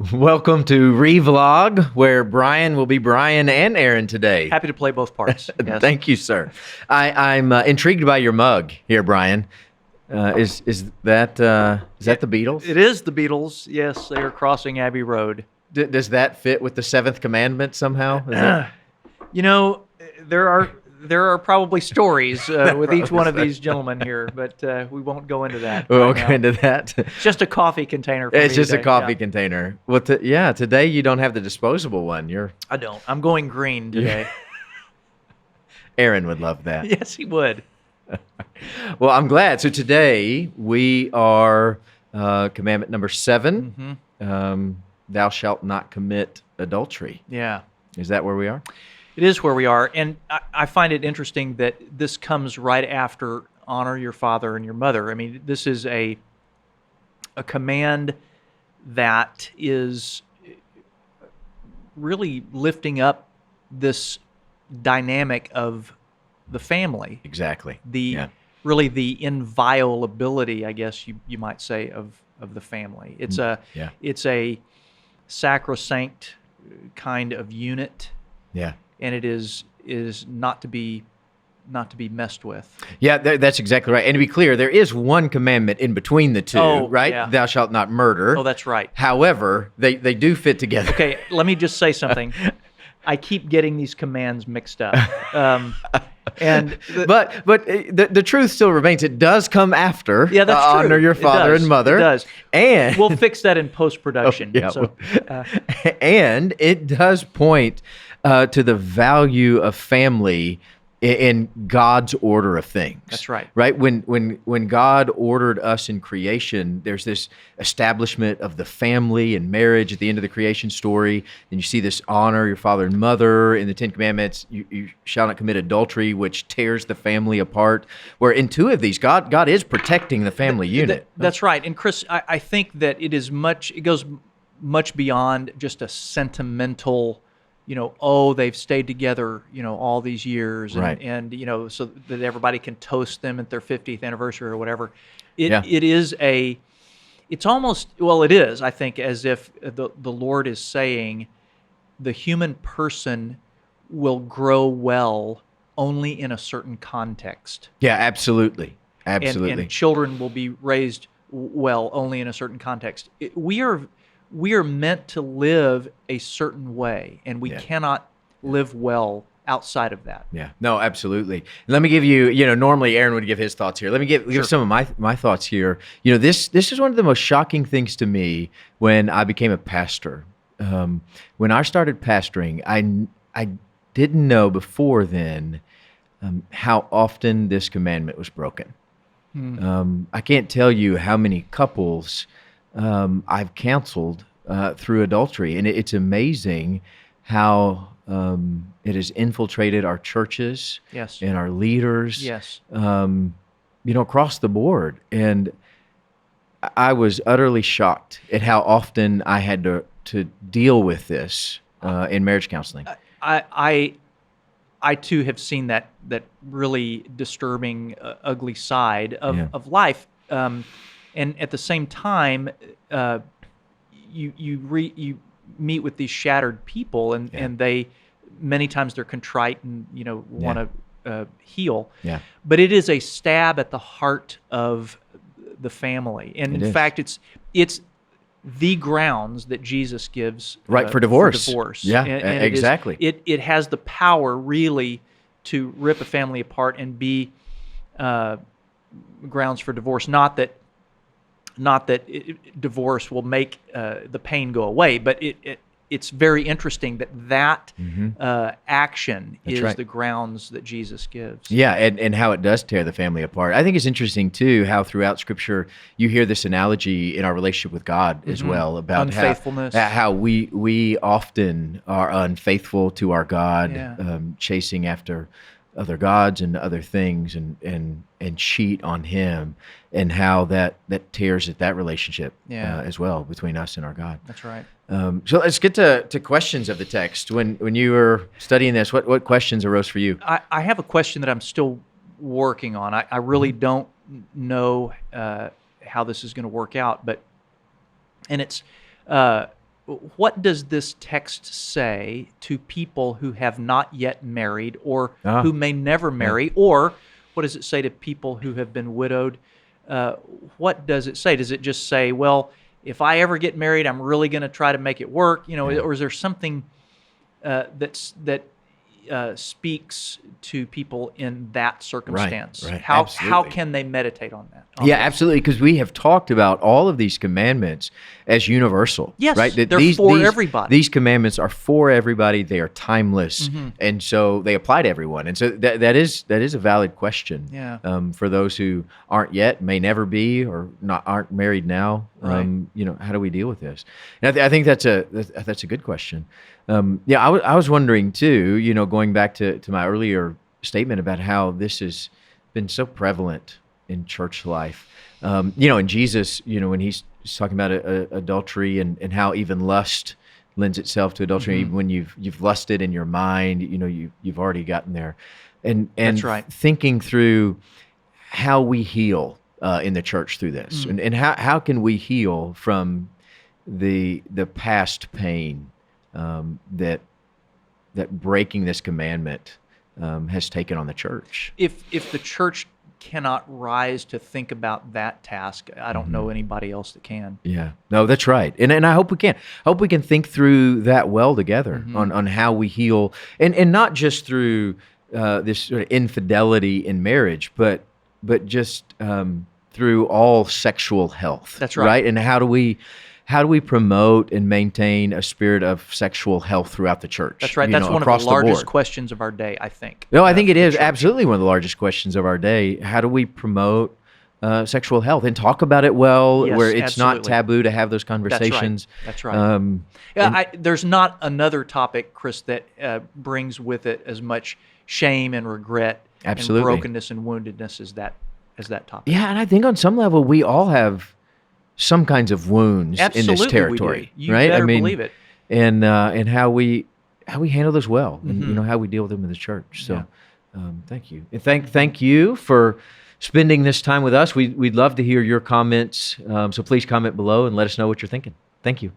Welcome to Revlog, where Bryan will be Bryan and Aaron today. Happy to play both parts. Yes. Thank you, sir. I'm intrigued by your mug here, Bryan. Is that the Beatles? It is the Beatles. Yes, they are crossing Abbey Road. Does that fit with the seventh commandment somehow? You know, there are probably stories with each one of these gentlemen here, but we won't go into that. We won't go into that. It's just a coffee container. For It's me just today. a coffee container. Well, today you don't have the disposable one. I don't. I'm going green today. Aaron would love that. Yes, he would. Well, I'm glad. So today we are commandment number 7. Thou shalt not commit adultery. Yeah. Is that where we are? It is where we are, and I find it interesting that this comes right after honor your father and your mother. I mean, this is a command that is really lifting up this dynamic of the family. Exactly. Really the inviolability, I guess you might say, of the family. It's a sacrosanct kind of unit. Yeah. And it is not to be messed with. Yeah, that's exactly right. And to be clear, there is one commandment in between the two, right? Yeah. Thou shalt not murder. Oh, that's right. However, they do fit together. Okay, let me just say something. I keep getting these commands mixed up. But the truth still remains. It does come after. Yeah, that's true. Honor your father and mother. It does. And we'll fix that in post-production. And it does point to the value of family in God's order of things. That's right. Right? When God ordered us in creation, there's this establishment of the family and marriage at the end of the creation story. And you see this honor your father and mother in the Ten Commandments. You shall not commit adultery, which tears the family apart. Where in 2 of these, God is protecting the family unit. That's right. And Chris, I think that it goes much beyond just a sentimental, they've stayed together, all these years, and, right. and so that everybody can toast them at their 50th anniversary or whatever. It is, I think, as if the Lord is saying the human person will grow well only in a certain context. Yeah, absolutely. Absolutely. And children will be raised well only in a certain context. We are meant to live a certain way, and we cannot live well outside of that. Yeah, no, absolutely. Let me give you, normally Aaron would give his thoughts here. Let me give some of my thoughts here. This is one of the most shocking things to me when I became a pastor. When I started pastoring, I didn't know before then how often this commandment was broken. I can't tell you how many couples I've counseled through adultery, and it's amazing how it has infiltrated our churches and our leaders, across the board. And I was utterly shocked at how often I had to deal with this in marriage counseling. I too have seen that really disturbing, ugly side of life. And at the same time, you meet with these shattered people, and they many times they're contrite and want to heal. Yeah. But it is a stab at the heart of the family, and in fact, it's the grounds that Jesus gives for divorce. Yeah, and exactly. It has the power really to rip a family apart and be grounds for divorce. Not that divorce will make the pain go away, but it's very interesting that action is the grounds that Jesus gives. Yeah, and how it does tear the family apart. I think it's interesting, too, how throughout Scripture you hear this analogy in our relationship with God as well, about unfaithfulness. How we often are unfaithful to our God, chasing after other gods and other things and cheat on Him, and how that tears at that relationship as well between us and our God. That's right. So let's get to questions of the text. When you were studying this, what questions arose for you? I have a question that I'm still working on. I really don't know how this is going to work out, and it's what does this text say to people who have not yet married or who may never marry? Or what does it say to people who have been widowed? What does it say? Does it just say, well, if I ever get married, I'm really going to try to make it work? Or is there something that speaks to people in that circumstance? Right. How Absolutely. can they meditate on that? Absolutely, because we have talked about all of these commandments as universal. Yes, right? they're for everybody. These commandments are for everybody. They are timeless, and so they apply to everyone. And so that is a valid question. Yeah. For those who aren't yet, may never be, or aren't married now. Right. How do we deal with this? And I think that's a good question. I was wondering too. Going back to my earlier statement about how this has been so prevalent in church life. And Jesus, when he's talking about adultery and how even lust lends itself to adultery, even when you've lusted in your mind, you've already gotten there. And That's right. Thinking through how we heal in the church through this, and how can we heal from the past pain that breaking this commandment has taken on the church. If the church cannot rise to think about that task, I don't know anybody else that can. Yeah, no, that's right, and I hope we can. I hope we can think through that well together on how we heal, and not just through this sort of infidelity in marriage, but just through all sexual health. That's right. And how do we promote and maintain a spirit of sexual health throughout the church? That's right. That's one of the largest questions of our day, I think. No, I think it is absolutely one of the largest questions of our day. How do we promote sexual health and talk about it well, Yes, where it's not absolutely. taboo to have those conversations? That's right. There's not another topic, Chris, that brings with it as much shame and regret Absolutely. and brokenness and woundedness as that topic. Yeah, and I think on some level we all have some kinds of wounds Absolutely, in this territory, we do. You right? better believe it. And how we handle those well, and how we deal with them in the church. So, thank you, and thank you for spending this time with us. We'd love to hear your comments. So please comment below and let us know what you're thinking. Thank you.